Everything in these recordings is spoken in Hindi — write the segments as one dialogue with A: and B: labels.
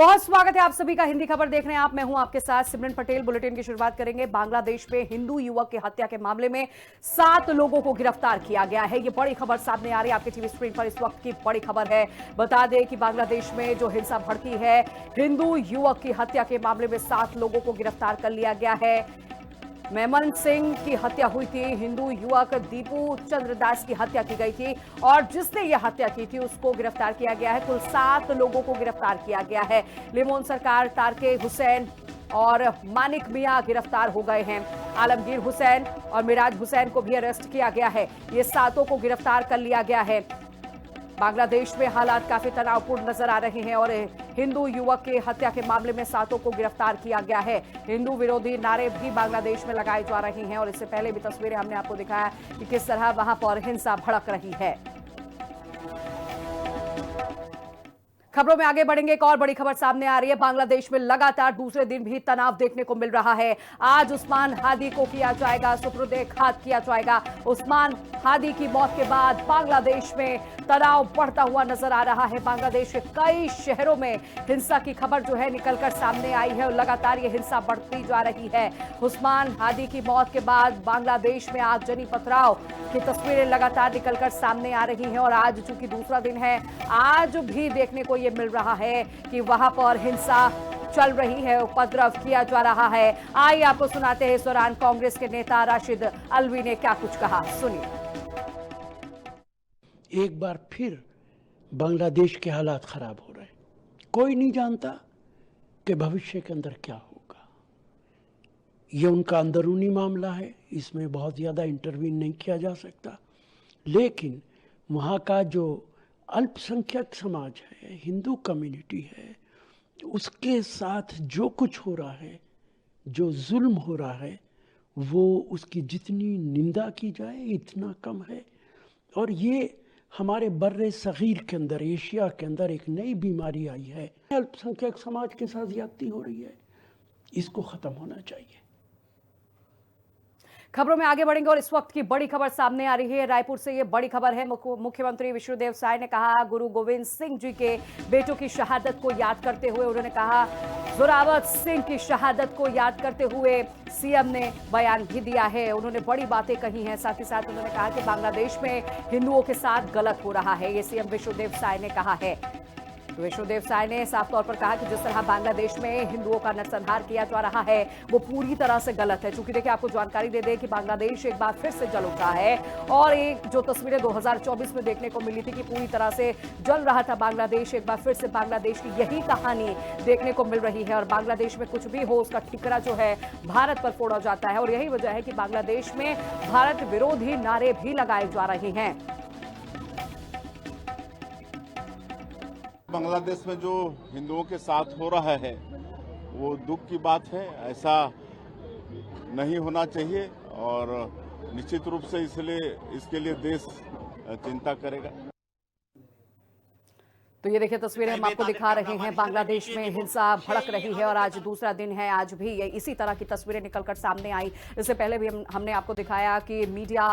A: बहुत स्वागत है आप सभी का। हिंदी खबर देख रहे हैं आप, मैं हूं आपके साथ सिमरन पटेल। बुलेटिन की शुरुआत करेंगे। बांग्लादेश में हिंदू युवक की हत्या के मामले में 7 लोगों को गिरफ्तार किया गया है। ये बड़ी खबर सामने आ रही है आपके टीवी स्क्रीन पर। इस वक्त की बड़ी खबर है। बता दें कि बांग्लादेश में जो हिंसा भड़की है, हिंदू युवक की हत्या के मामले में 7 लोगों को गिरफ्तार कर लिया गया है। मेमन सिंह की हत्या हुई थी, हिंदू युवक दीपू चंद्र दास की हत्या की गई थी और जिसने यह हत्या की थी उसको गिरफ्तार किया गया है। कुल 7 लोगों को गिरफ्तार किया गया है। लिमोन सरकार, तारके हुसैन और मानिक मियां गिरफ्तार हो गए हैं। आलमगीर हुसैन और मिराज हुसैन को भी अरेस्ट किया गया है। ये 7 को गिरफ्तार कर लिया गया है। बांग्लादेश में हालात काफी तनावपूर्ण नजर आ रहे हैं और हिंदू युवक के हत्या के मामले में 7 को गिरफ्तार किया गया है। हिंदू विरोधी नारे भी बांग्लादेश में लगाए जा रहे हैं और इससे पहले भी तस्वीरें हमने आपको दिखाया कि किस तरह वहां पर हिंसा भड़क रही है। खबरों में आगे बढ़ेंगे। एक और बड़ी खबर सामने आ रही है। बांग्लादेश में लगातार दूसरे दिन भी तनाव देखने को मिल रहा है। आज उस्मान हादी को किया जाएगा सुपुर्दे खाक किया जाएगा। उस्मान हादी की मौत के बाद बांग्लादेश में तनाव बढ़ता हुआ नजर आ रहा है। बांग्लादेश के कई शहरों में हिंसा की खबर जो है निकलकर सामने आई है और लगातार ये हिंसा बढ़ती जा रही है। उस्मान हादी की मौत के बाद बांग्लादेश में आगजनी पथराव की तस्वीरें लगातार निकलकर सामने आ रही हैं और आज चूंकि दूसरा दिन है, आज भी देखने को ये मिल रहा है कि वहां पर हिंसा चल रही है, उपद्रव किया जा रहा है। आइए आपको सुनाते हैं इस दौरान कांग्रेस के नेता राशिद अलवी ने क्या कुछ कहा, सुनिए।
B: एक बार फिर बांग्लादेश के हालात खराब हो रहे हैं। कोई नहीं जानता कि भविष्य के अंदर क्या होगा। ये उनका अंदरूनी मामला है, इसमें बहुत ज़्यादा इंटरवीन नहीं किया जा सकता। लेकिन वहाँ का जो अल्पसंख्यक समाज है, हिंदू कम्युनिटी है, उसके साथ जो कुछ हो रहा है, जो जुल्म हो रहा है, वो उसकी जितनी निंदा की जाए इतना कम है। और ये हमारे बर्रे सगीर के अंदर, एशिया के अंदर एक नई बीमारी आई है। अल्पसंख्यक समाज के साथ ज्यादती हो रही है, इसको ख़त्म होना चाहिए।
A: खबरों में आगे बढ़ेंगे और इस वक्त की बड़ी खबर सामने आ रही है। रायपुर से ये बड़ी खबर है। मुख्यमंत्री विष्णुदेव साय ने कहा, गुरु गोविंद सिंह जी के बेटों की शहादत को याद करते हुए उन्होंने कहा, जोरावर सिंह की शहादत को याद करते हुए सीएम ने बयान भी दिया है। उन्होंने बड़ी बातें कही हैं। साथ ही साथ उन्होंने कहा कि बांग्लादेश में हिंदुओं के साथ गलत हो रहा है, ये सीएम विष्णुदेव साय ने कहा है। विष्णुदेव साय ने साफ तौर पर कहा कि जिस तरह बांग्लादेश में हिंदुओं का नरसंहार किया जा रहा है वो पूरी तरह से गलत है। चूंकि देखिए, आपको जानकारी दे दें कि बांग्लादेश एक बार फिर से जल उठा है और एक जो तस्वीरें 2024 में देखने को मिली थी कि पूरी तरह से जल रहा था बांग्लादेश, एक बार फिर से बांग्लादेश की यही कहानी देखने को मिल रही है। और बांग्लादेश में कुछ भी हो उसका ठिकरा जो है भारत पर फोड़ा जाता है और यही वजह है कि बांग्लादेश में भारत विरोधी नारे भी लगाए जा रहे हैं।
C: बांग्लादेश में जो हिंदुओं के साथ हो रहा है वो दुख की बात है। ऐसा नहीं होना चाहिए और निश्चित रूप से इसके लिए देश चिंता करेगा।
A: तो ये देखिए तस्वीरें हम आपको दिखा रहे हैं। बांग्लादेश में हिंसा भड़क रही है और आज दूसरा दिन है। आज भी ये इसी तरह की तस्वीरें निकलकर सामने आई। इससे पहले भी हमने आपको दिखाया कि मीडिया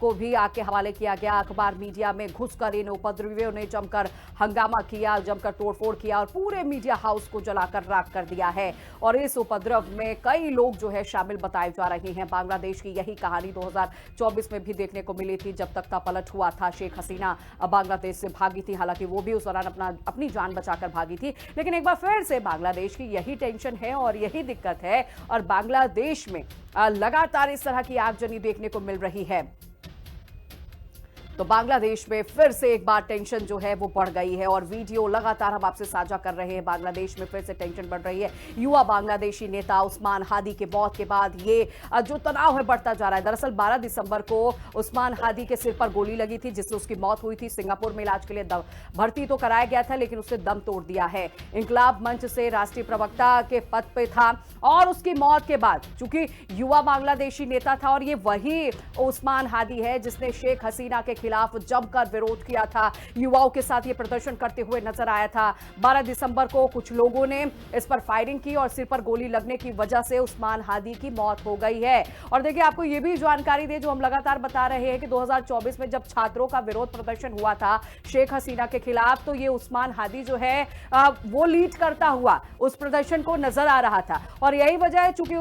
A: को भी आग के हवाले किया गया। अखबार मीडिया में घुसकर इन उपद्रवियों ने जमकर हंगामा किया, जमकर तोड़फोड़ किया और पूरे मीडिया हाउस को जलाकर राख कर दिया है। और इस उपद्रव में कई लोग जो है शामिल बताए जा रहे हैं। बांग्लादेश की यही कहानी 2024 में भी देखने को मिली थी, जब तख्ता पलट हुआ था। शेख हसीना बांग्लादेश से भागी थी, हालांकि वो भी दौरान अपनी जान बचाकर भागी थी। लेकिन एक बार फिर से बांग्लादेश की यही टेंशन है और यही दिक्कत है और बांग्लादेश में लगातार इस तरह की आगजनी देखने को मिल रही है। तो बांग्लादेश में फिर से एक बार टेंशन जो है वो बढ़ गई है और वीडियो लगातार हम आपसे साझा कर रहे हैं। बांग्लादेश में फिर से टेंशन बढ़ रही है। युवा बांग्लादेशी नेता उस्मान हादी के मौत के बाद ये जो तनाव है बढ़ता जा रहा है। दरअसल 12 दिसंबर को उस्मान हादी के सिर पर गोली लगी थी, जिससे उसकी मौत हुई थी। सिंगापुर में इलाज के लिए भर्ती तो कराया गया था, लेकिन उसने दम तोड़ दिया है। इंकलाब मंच से राष्ट्रीय प्रवक्ता के पद पे था और उसकी मौत के बाद चूंकि युवा बांग्लादेशी नेता था और ये वही उस्मान हादी है जिसने शेख हसीना के खिलाफ जमकर विरोध किया था, युवाओं के साथ ये प्रदर्शन करते हुए नजर आया था। 12 दिसंबर को कुछ लोगों ने इस पर फायरिंग की और सिर पर गोली लगने की वजह से उस्मान हादी की मौत हो गई है। और देखिए, आपको ये भी जानकारी दे जो हम लगातार बता रहे हैं कि 2024 में जब छात्रों का विरोध प्रदर्शन हुआ था शेख हसीना के खिलाफ, तो ये उस्मान हादी जो है वो लीड करता हुआ उस प्रदर्शन को नजर आ रहा था। और यही वजह है, चूंकि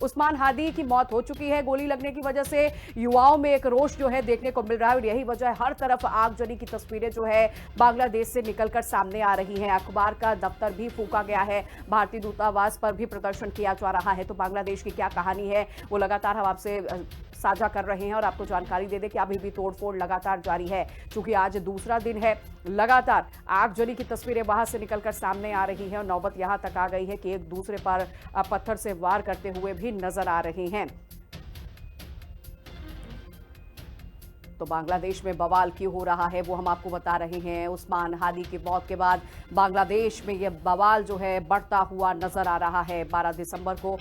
A: उस्मान हादी की मौत हो चुकी है गोली लगने की वजह से, युवाओं में एक रोष जो है देखने को मिल रहा है। और यही वजह है, हर तरफ आगजनी की तस्वीरें जो है बांग्लादेश से निकलकर सामने आ रही हैं। अखबार का दफ्तर भी फूंका गया है, भारतीय दूतावास पर भी प्रदर्शन किया जा रहा है। तो बांग्लादेश की क्या कहानी है वो लगातार हम आपसे साझा कर रहे हैं और आपको जानकारी दे दें कि अभी भी तोड़फोड़ लगातार जारी है। चूंकि आज दूसरा दिन है, लगातार आगजनी की तस्वीरें वहां से निकलकर सामने आ रही हैं और नौबत यहां तक आ गई है कि एक दूसरे पर पत्थर से वार करते हुए भी नजर आ रहे हैं। तो बांग्लादेश में बवाल क्यों हो रहा है वो हम आपको बता रहे हैं। उस्मान हादी की मौत के बाद बांग्लादेश में यह बवाल जो है बढ़ता हुआ नजर आ रहा है। 12 दिसंबर को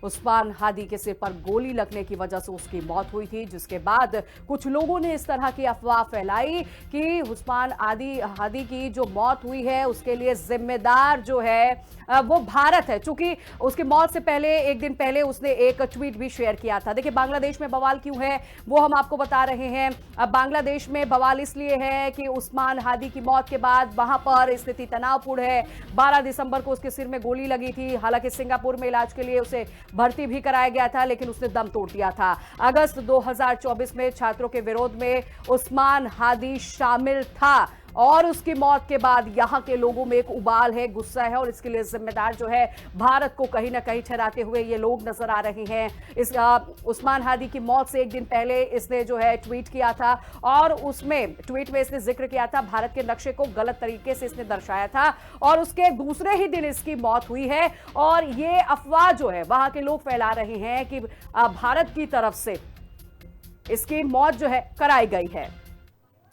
A: उस्मान हादी के सिर पर गोली लगने की वजह से उसकी मौत हुई थी, जिसके बाद कुछ लोगों ने इस तरह की अफवाह फैलाई कि उस्मान हादी की जो मौत हुई है उसके लिए जिम्मेदार जो है वो भारत है, चूंकि उसकी मौत से पहले एक दिन पहले उसने एक ट्वीट भी शेयर किया था। देखिए, बांग्लादेश में बवाल क्यों है वो हम आपको बता रहे हैं। अब बांग्लादेश में बवाल इसलिए है कि उस्मान हादी की मौत के बाद वहां पर स्थिति तनावपूर्ण है। 12 दिसंबर को उसके सिर में गोली लगी थी, हालांकि सिंगापुर में इलाज के लिए उसे भर्ती भी कराया गया था, लेकिन उसने दम तोड़ दिया था। अगस्त 2024 में छात्रों के विरोध में उस्मान हादी शामिल था और उसकी मौत के बाद यहां के लोगों में एक उबाल है, गुस्सा है और इसके लिए जिम्मेदार जो है भारत को कहीं ना कहीं ठहराते हुए ये लोग नजर आ रहे हैं। इस उस्मान हादी की मौत से एक दिन पहले इसने जो है ट्वीट किया था और उसमें ट्वीट में इसने जिक्र किया था, भारत के नक्शे को गलत तरीके से इसने दर्शाया था और उसके दूसरे ही दिन इसकी मौत हुई है। और ये अफवाह जो है वहां के लोग फैला रहे हैं कि भारत की तरफ से इसकी मौत जो है कराई गई है।